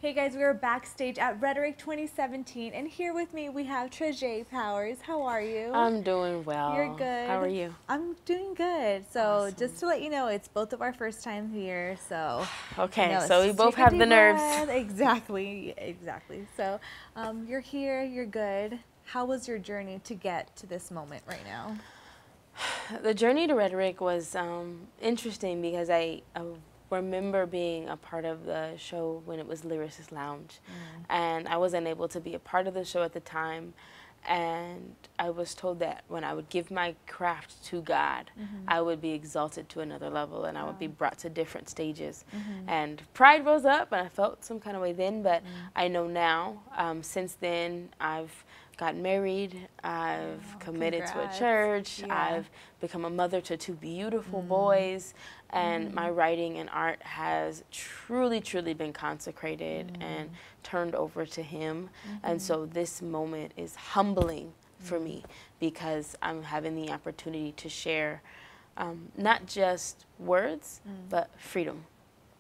Hey guys, we're backstage at Rhetoric 2017, and here with me we have Treesje Powers. How are you? I'm doing well. You're good. How are you? I'm doing good. So Awesome. just to let you know, it's both of our first time here. So okay, so we both have the nerves. Exactly, exactly. So you're here. You're good. How was your journey to get to this moment right now? The journey to Rhetoric was interesting because I remember being a part of the show when it was Lyricist Lounge, and I wasn't able to be a part of the show at the time, and I was told that when I would give my craft to God, I would be exalted to another level, and I would be brought to different stages. And pride rose up, and I felt some kind of way then, but I know now, since then, I've got married, I've committed to a church, I've become a mother to two beautiful boys, and my writing and art has truly, truly been consecrated and turned over to Him. And so this moment is humbling for me because I'm having the opportunity to share not just words, but freedom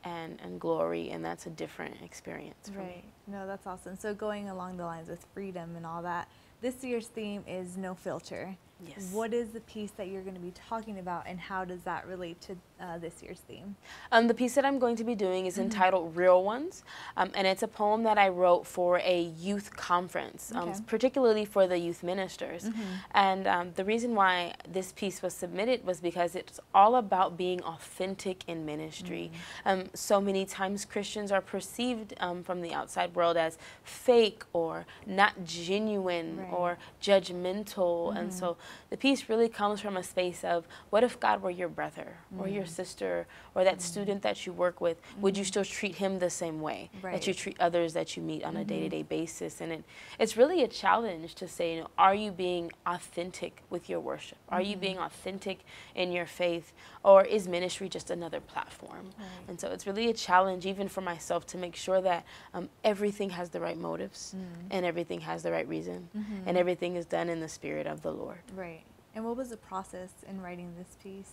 and glory, and that's a different experience for me. No, that's awesome. So going along the lines with freedom and all that, this year's theme is No Filter. Yes. What is the piece that you're going to be talking about, and how does that relate to this year's theme? The piece that I'm going to be doing is entitled Real Ones, and it's a poem that I wrote for a youth conference, particularly for the youth ministers. And the reason why this piece was submitted was because it's all about being authentic in ministry. So many times Christians are perceived from the outside world as fake or not genuine or judgmental, and so the piece really comes from a space of, what if God were your brother or your sister or that student that you work with? Would you still treat him the same way that you treat others that you meet on a day-to-day basis? And it's really a challenge to say, you know, are you being authentic with your worship? Are you being authentic in your faith? Or is ministry just another platform? And so it's really a challenge even for myself to make sure that everything has the right motives and everything has the right reason and everything is done in the spirit of the Lord. Right. And what was the process in writing this piece?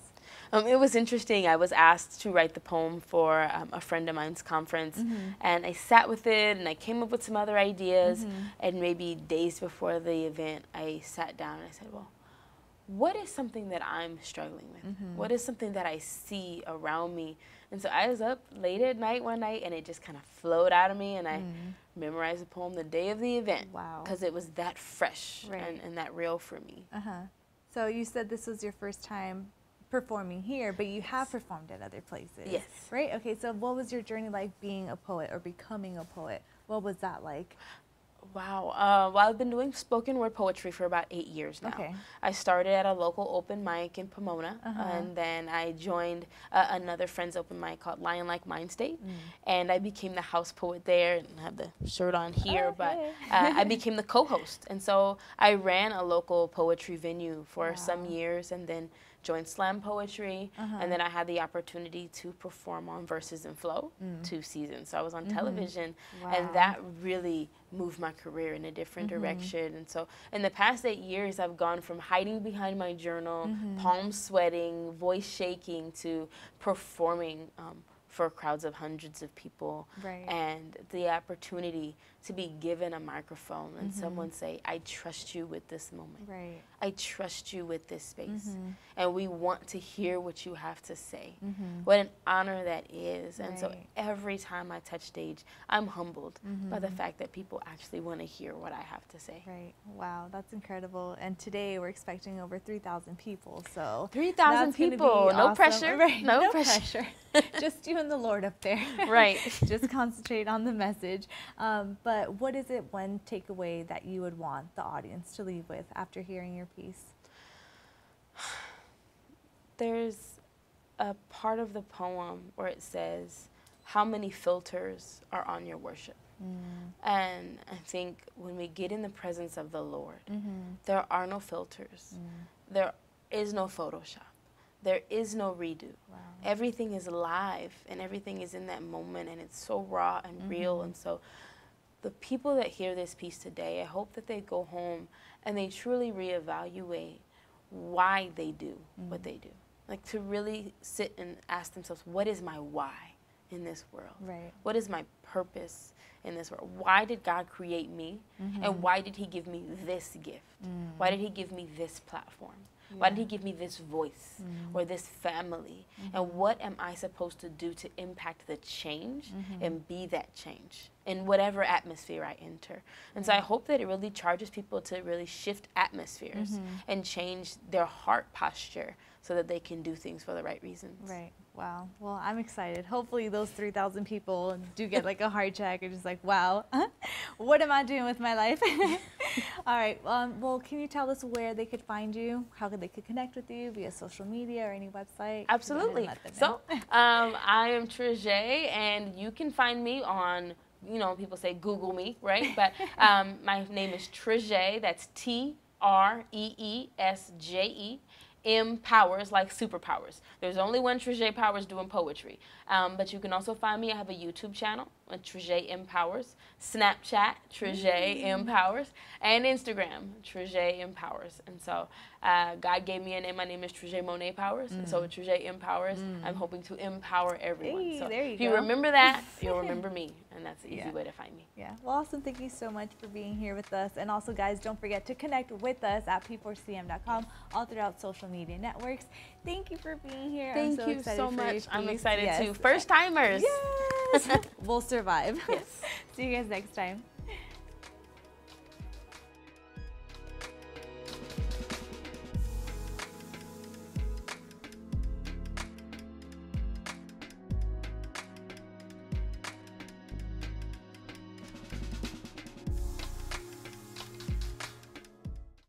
It was interesting. I was asked to write the poem for a friend of mine's conference, and I sat with it, and I came up with some other ideas, and maybe days before the event, I sat down and I said, well, what is something that I'm struggling with? What is something that I see around me? And so I was up late at night one night, and it just kind of flowed out of me, and I memorized the poem the day of the event. Wow. Because it was that fresh and that real for me. So you said this was your first time performing here, but you have performed at other places. Yes. Right? Okay, so what was your journey like being a poet or becoming a poet? What was that like? Wow. Well, I've been doing spoken word poetry for about 8 years now. I started at a local open mic in Pomona, and then I joined another friend's open mic called Lion Like Mind State, and I became the house poet there, and I have the shirt on here, but I became the co-host. And so I ran a local poetry venue for some years, and then joined slam poetry, and then I had the opportunity to perform on Verses and Flow 2 seasons. So I was on television, and that really moved my career in a different direction. And so in the past 8 years, I've gone from hiding behind my journal, palms sweating, voice shaking, to performing for crowds of hundreds of people, and the opportunity to be given a microphone and someone say, I trust you with this moment. I trust you with this space. And we want to hear what you have to say. What an honor that is. And so every time I touch stage, I'm humbled by the fact that people actually want to hear what I have to say. Wow, that's incredible. And today we're expecting over 3,000 people. So 3,000 people. No pressure. No pressure. Just you and the Lord up there. Just concentrate on the message. But what is it, one takeaway that you would want the audience to leave with after hearing your piece? There's a part of the poem where it says, how many filters are on your worship? And I think when we get in the presence of the Lord, there are no filters. There is no Photoshop. There is no redo. Everything is live, and everything is in that moment, and it's so raw and real. And so the people that hear this piece today, I hope that they go home and they truly reevaluate why they do what they do. Like, to really sit and ask themselves, what is my why in this world? Right. What is my purpose in this world? Why did God create me? And why did he give me this gift? Why did he give me this platform? Yeah. Why did he give me this voice or this family? And what am I supposed to do to impact the change and be that change in whatever atmosphere I enter? And so I hope that it really charges people to really shift atmospheres and change their heart posture so that they can do things for the right reasons. Right. Wow. Well, I'm excited. Hopefully those 3,000 people do get like a heart check and just like, wow, what am I doing with my life? All right. Well, can you tell us where they could find you? How they could connect with you via social media or any website? Absolutely. So I am Treesje, and you can find me on, you know, people say Google me, right? But my name is Treesje. That's Treesje. Powers, like superpowers. There's only one Treesje Powers doing poetry. But you can also find me. I have a YouTube channel, Treesje Powers, Snapchat, Treesje Powers, and Instagram, Treesje Powers. And so God gave me a name. My name is Treesje Monet Powers. So Treesje Powers, I'm hoping to empower everyone. Hey, so if you remember that, you'll remember me. And that's the easy way to find me. Yeah. Well, awesome. Thank you so much for being here with us. And also, guys, don't forget to connect with us at p4cm.com, all throughout social media networks. Thank you for being here. Thank you so much. I'm excited too. First timers. Yes. We'll survive. Yes. See you guys next time.